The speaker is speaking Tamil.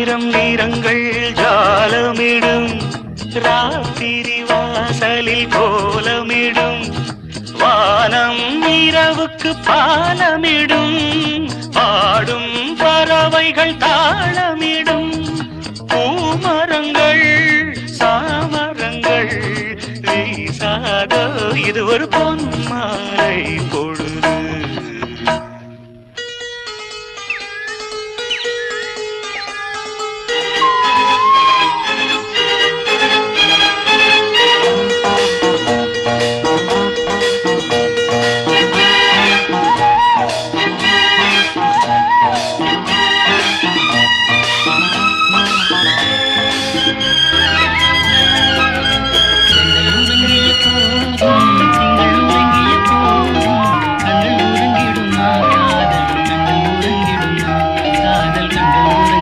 ஆயிரம் நிறங்கள் ஜாலமிடும் ராத்திரி வாசலில் கோலமிடும் வானம் இரவுக்கு பாலமிடும் பாடும் பறவைகள் தாளமிடும் பூமரங்கள் சாமரங்கள் வீசாதோ இது ஒரு பொன்மாலை பொழுது